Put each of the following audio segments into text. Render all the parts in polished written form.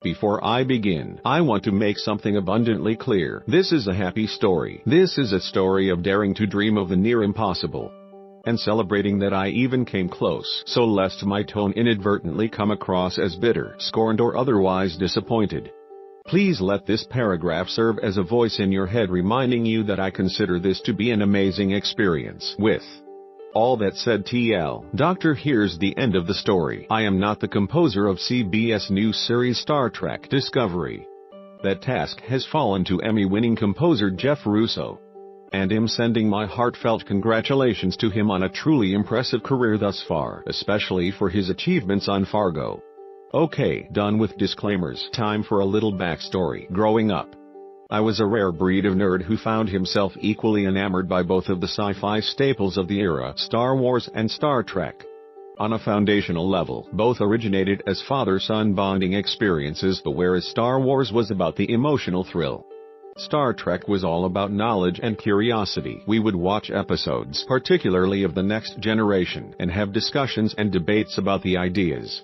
Before I begin, I want to make something abundantly clear. This is a happy story. This is a story of daring to dream of the near impossible, and celebrating that I even came close, so lest my tone inadvertently come across as bitter, scorned, or otherwise disappointed. Please let this paragraph serve as a voice in your head reminding you that I consider this to be an amazing experience. With all that said, Doctor, here's the end of the story. I am not the composer of CBS new series Star Trek Discovery. That task has fallen to Emmy-winning composer Jeff Russo, and I'm sending my heartfelt congratulations to him on a truly impressive career thus far, especially for his achievements on Fargo. Okay, done with disclaimers. Time for a little backstory. Growing up, I was a rare breed of nerd who found himself equally enamored by both of the sci-fi staples of the era, Star Wars and Star Trek. On a foundational level, both originated as father-son bonding experiences, but whereas Star Wars was about the emotional thrill, Star Trek was all about knowledge and curiosity. We would watch episodes, particularly of The Next Generation, and have discussions and debates about the ideas,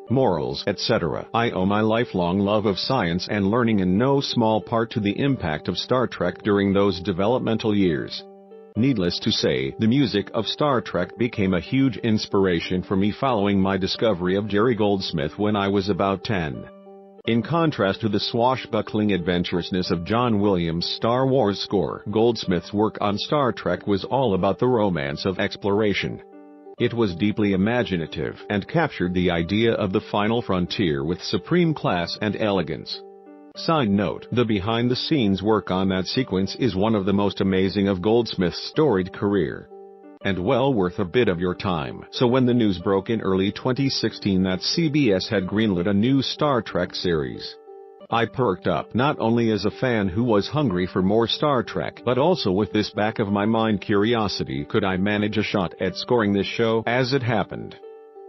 morals, etc. I owe my lifelong love of science and learning in no small part to the impact of Star Trek during those developmental years. Needless to say, the music of Star Trek became a huge inspiration for me following my discovery of Jerry Goldsmith when I was about 10. In contrast to the swashbuckling adventurousness of John Williams' Star Wars score, Goldsmith's work on Star Trek was all about the romance of exploration. It was deeply imaginative and captured the idea of the final frontier with supreme class and elegance. Side note, the behind-the-scenes work on that sequence is one of the most amazing of Goldsmith's storied career, and well worth a bit of your time. So when the news broke in early 2016 that CBS had greenlit a new Star Trek series, I perked up, not only as a fan who was hungry for more Star Trek, but also with this back of my mind curiosity: could I manage a shot at scoring this show? As it happened,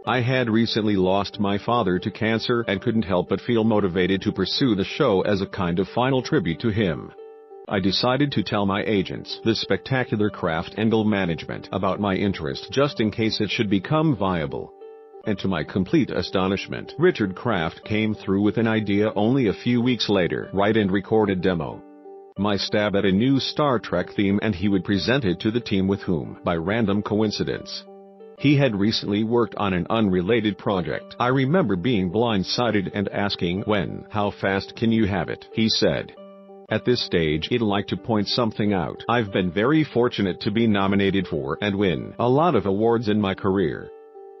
I had recently lost my father to cancer and couldn't help but feel motivated to pursue the show as a kind of final tribute to him. I decided to tell my agents, the spectacular Kraft Engel management, about my interest just in case it should become viable. And to my complete astonishment, Richard Kraft came through with an idea only a few weeks later: write and record a demo, my stab at a new Star Trek theme, and he would present it to the team with whom, by random coincidence, he had recently worked on an unrelated project. I remember being blindsided and asking, when, how fast can you have it? He said, at this stage, I'd like to point something out. I've been very fortunate to be nominated for and win a lot of awards in my career.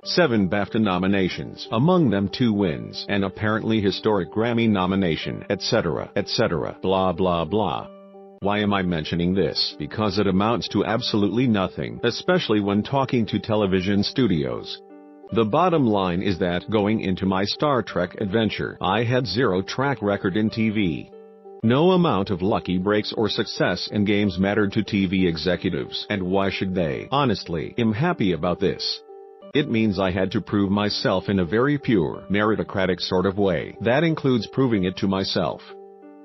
7 BAFTA nominations, among them 2 wins, an apparently historic Grammy nomination, etc., etc., blah blah blah. Why am I mentioning this? Because it amounts to absolutely nothing, especially when talking to television studios. The bottom line is that, going into my Star Trek adventure, I had zero track record in TV. No amount of lucky breaks or success in games mattered to TV executives, and why should they? Honestly, I'm happy about this. It means I had to prove myself in a very pure, meritocratic sort of way. That includes proving it to myself,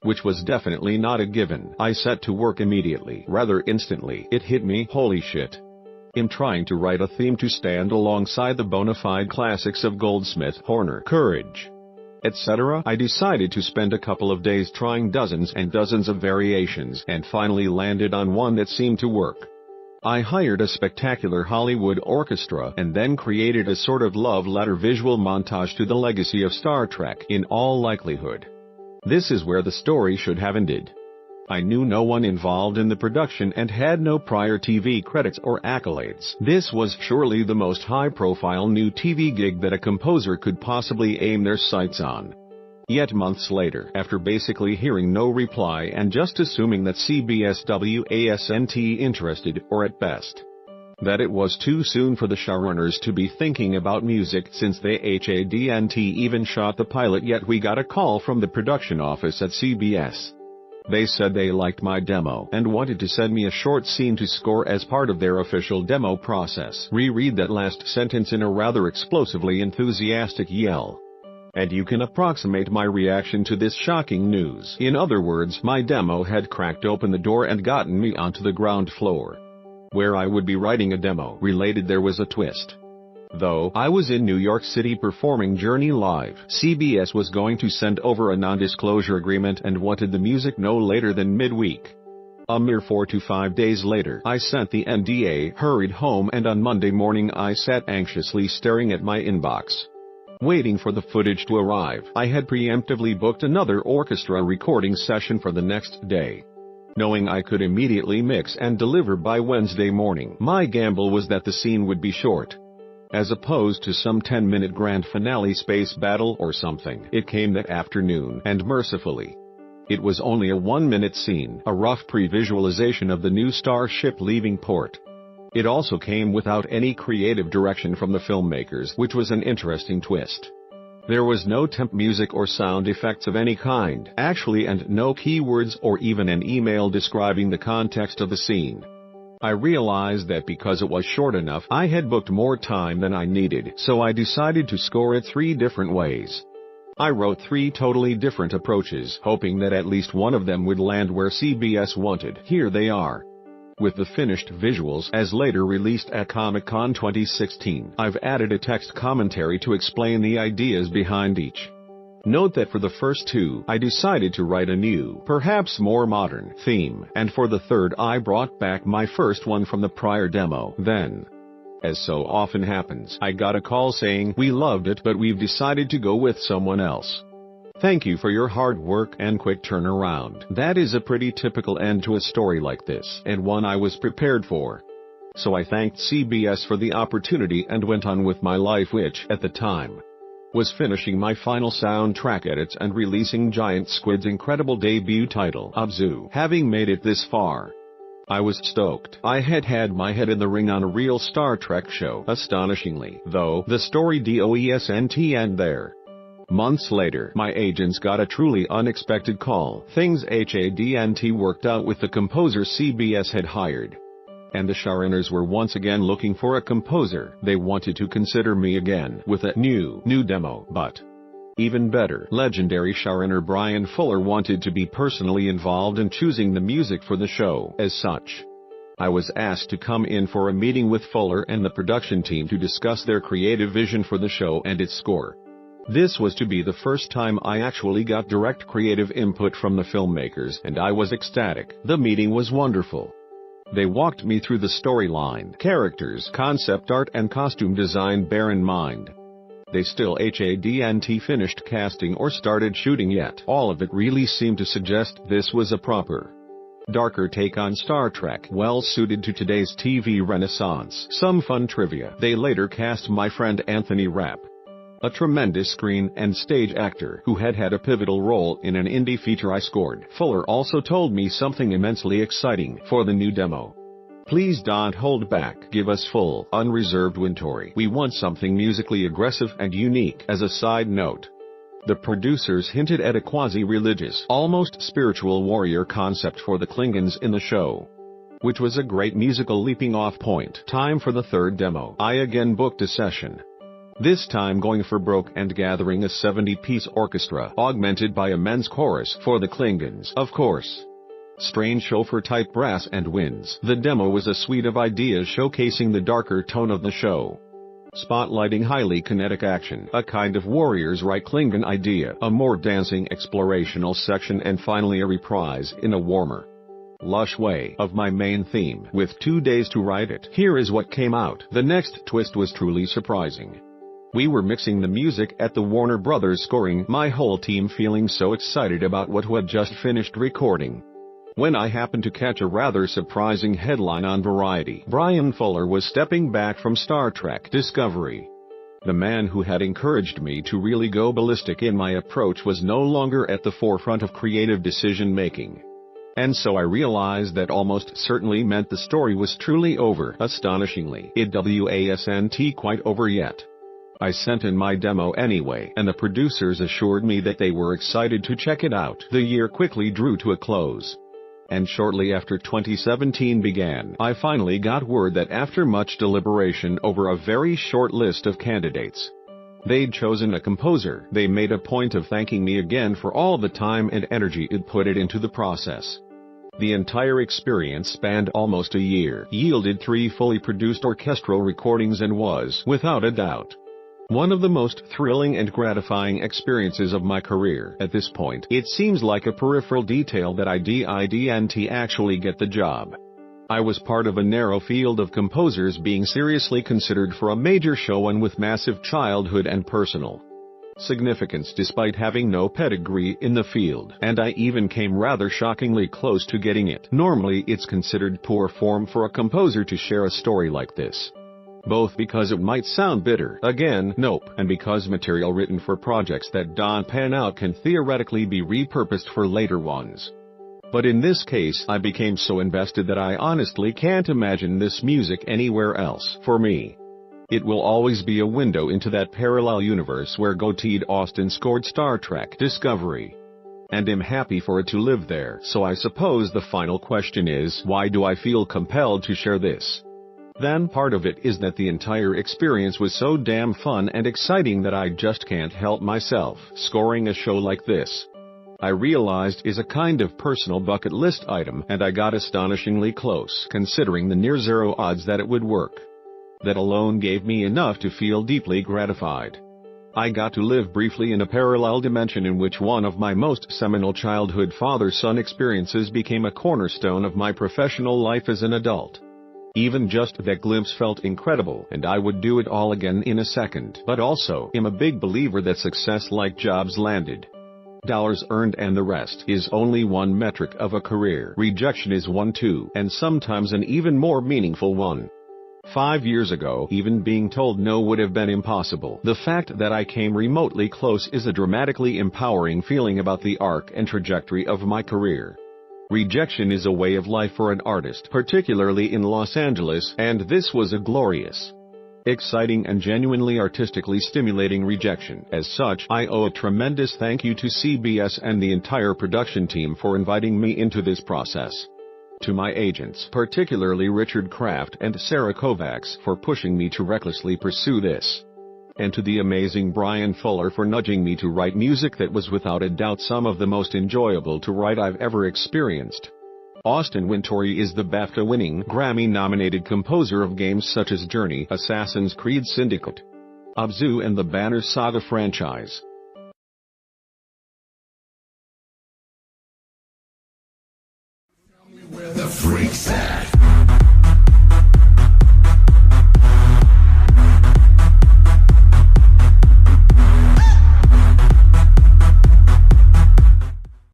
which was definitely not a given. I set to work immediately, rather instantly. It hit me, holy shit. I'm trying to write a theme to stand alongside the bona fide classics of Goldsmith, Horner, Courage, etc. I decided to spend a couple of days trying dozens and dozens of variations, and finally landed on one that seemed to work. I hired a spectacular Hollywood orchestra and then created a sort of love letter visual montage to the legacy of Star Trek. In all likelihood, this is where the story should have ended. I knew no one involved in the production and had no prior TV credits or accolades. This was surely the most high-profile new TV gig that a composer could possibly aim their sights on. Yet months later, after basically hearing no reply and just assuming that CBS wasn't interested, or at best, that it was too soon for the showrunners to be thinking about music since they hadn't even shot the pilot yet, we got a call from the production office at CBS. They said they liked my demo and wanted to send me a short scene to score as part of their official demo process. Reread that last sentence in a rather explosively enthusiastic yell, and you can approximate my reaction to this shocking news. In other words, my demo had cracked open the door and gotten me onto the ground floor, where I would be writing a demo. Related, there was a twist. Though I was in New York City performing Journey live, CBS was going to send over a non-disclosure agreement and wanted the music no later than midweek. A mere 4 to 5 days later, I sent the NDA, hurried home, and on Monday morning I sat anxiously staring at my inbox, waiting for the footage to arrive. I had preemptively booked another orchestra recording session for the next day, knowing I could immediately mix and deliver by Wednesday morning. My gamble was that the scene would be short, as opposed to some 10-minute grand finale space battle or something. It came that afternoon, and mercifully, it was only a 1-minute scene, a rough pre-visualization of the new starship leaving port. It also came without any creative direction from the filmmakers, which was an interesting twist. There was no temp music or sound effects of any kind, actually, and no keywords or even an email describing the context of the scene. I realized that because it was short enough, I had booked more time than I needed, so I decided to score it 3 different ways. I wrote 3 totally different approaches, hoping that at least one of them would land where CBS wanted. Here they are, with the finished visuals as later released at Comic-Con 2016. I've added a text commentary to explain the ideas behind each. Note that for the first 2, I decided to write a new, perhaps more modern, theme, and for the third I brought back my first one from the prior demo. Then, as so often happens, I got a call saying, "We loved it, but we've decided to go with someone else. Thank you for your hard work and quick turnaround." That is a pretty typical end to a story like this, and one I was prepared for. So I thanked CBS for the opportunity and went on with my life, which, at the time, was finishing my final soundtrack edits and releasing Giant Squid's incredible debut title, Abzu. Having made it this far, I was stoked. I had had my head in the ring on a real Star Trek show. Astonishingly, though, the story doesn't end there. Months later, my agents got a truly unexpected call. Things hadn't worked out with the composer CBS had hired, and the showrunners were once again looking for a composer. They wanted to consider me again with a new demo, but even better, legendary showrunner Bryan Fuller wanted to be personally involved in choosing the music for the show. As such, I was asked to come in for a meeting with Fuller and the production team to discuss their creative vision for the show and its score. This was to be the first time I actually got direct creative input from the filmmakers, and I was ecstatic. The meeting was wonderful. They walked me through the storyline, characters, concept art, and costume design. Bear in mind, they still hadn't finished casting or started shooting yet. All of it really seemed to suggest this was a proper, darker take on Star Trek, well suited to today's TV renaissance. Some fun trivia: they later cast my friend Anthony Rapp, a tremendous screen and stage actor who had had a pivotal role in an indie feature I scored. Fuller also told me something immensely exciting for the new demo. "Please don't hold back. Give us full, unreserved inventory. We want something musically aggressive and unique." As a side note, the producers hinted at a quasi-religious, almost spiritual warrior concept for the Klingons in the show, which was a great musical leaping-off point. Time for the third demo. I again booked a session, this time going for broke and gathering a 70-piece orchestra, augmented by a men's chorus for the Klingons, of course. Strange chauffeur-type brass and winds. The demo was a suite of ideas showcasing the darker tone of the show, spotlighting highly kinetic action, a kind of Warriors Right Klingon idea, a more dancing explorational section, and finally a reprise, in a warmer, lush way, of my main theme, with 2 days to write it. Here is what came out. The next twist was truly surprising. We were mixing the music at the Warner Brothers scoring, my whole team feeling so excited about what we had just finished recording, when I happened to catch a rather surprising headline on Variety. Bryan Fuller was stepping back from Star Trek Discovery. The man who had encouraged me to really go ballistic in my approach was no longer at the forefront of creative decision-making. And so I realized that almost certainly meant the story was truly over. Astonishingly, it wasn't quite over yet. I sent in my demo anyway, and the producers assured me that they were excited to check it out. The year quickly drew to a close, and shortly after 2017 began, I finally got word that after much deliberation over a very short list of candidates, they'd chosen a composer. They made a point of thanking me again for all the time and energy it put into the process. The entire experience spanned almost a year, yielded 3 fully produced orchestral recordings, and was, without a doubt, one of the most thrilling and gratifying experiences of my career. At this point, it seems like a peripheral detail that I didn't actually get the job. I was part of a narrow field of composers being seriously considered for a major show, and with massive childhood and personal significance despite having no pedigree in the field, and I even came rather shockingly close to getting it. Normally it's considered poor form for a composer to share a story like this, both because it might sound bitter, again, nope, and because material written for projects that don't pan out can theoretically be repurposed for later ones. But in this case, I became so invested that I honestly can't imagine this music anywhere else. For me, it will always be a window into that parallel universe where Gotthard Austin scored Star Trek Discovery, and am happy for it to live there. So I suppose the final question is, why do I feel compelled to share this? Then part of it is that the entire experience was so damn fun and exciting that I just can't help myself. Scoring a show like this, I realized, is a kind of personal bucket list item, and I got astonishingly close, considering the near zero odds that it would work. That alone gave me enough to feel deeply gratified. I got to live briefly in a parallel dimension in which one of my most seminal childhood father-son experiences became a cornerstone of my professional life as an adult. Even just that glimpse felt incredible, and I would do it all again in a second. But also, am a big believer that success, like jobs landed, dollars earned, and the rest, is only one metric of a career. Rejection is one too, and sometimes an even more meaningful one. 5 years ago, even being told no would have been impossible. The fact that I came remotely close is a dramatically empowering feeling about the arc and trajectory of my career. Rejection is a way of life for an artist, particularly in Los Angeles, and this was a glorious, exciting, and genuinely artistically stimulating rejection. As such, I owe a tremendous thank you to CBS and the entire production team for inviting me into this process. To my agents, particularly Richard Kraft and Sarah Kovacs, for pushing me to recklessly pursue this. And to the amazing Brian Fuller for nudging me to write music that was without a doubt some of the most enjoyable to write I've ever experienced. Austin Wintory is the BAFTA-winning, Grammy-nominated composer of games such as Journey, Assassin's Creed Syndicate, Abzu, and the Banner Saga franchise. Where the freaks at?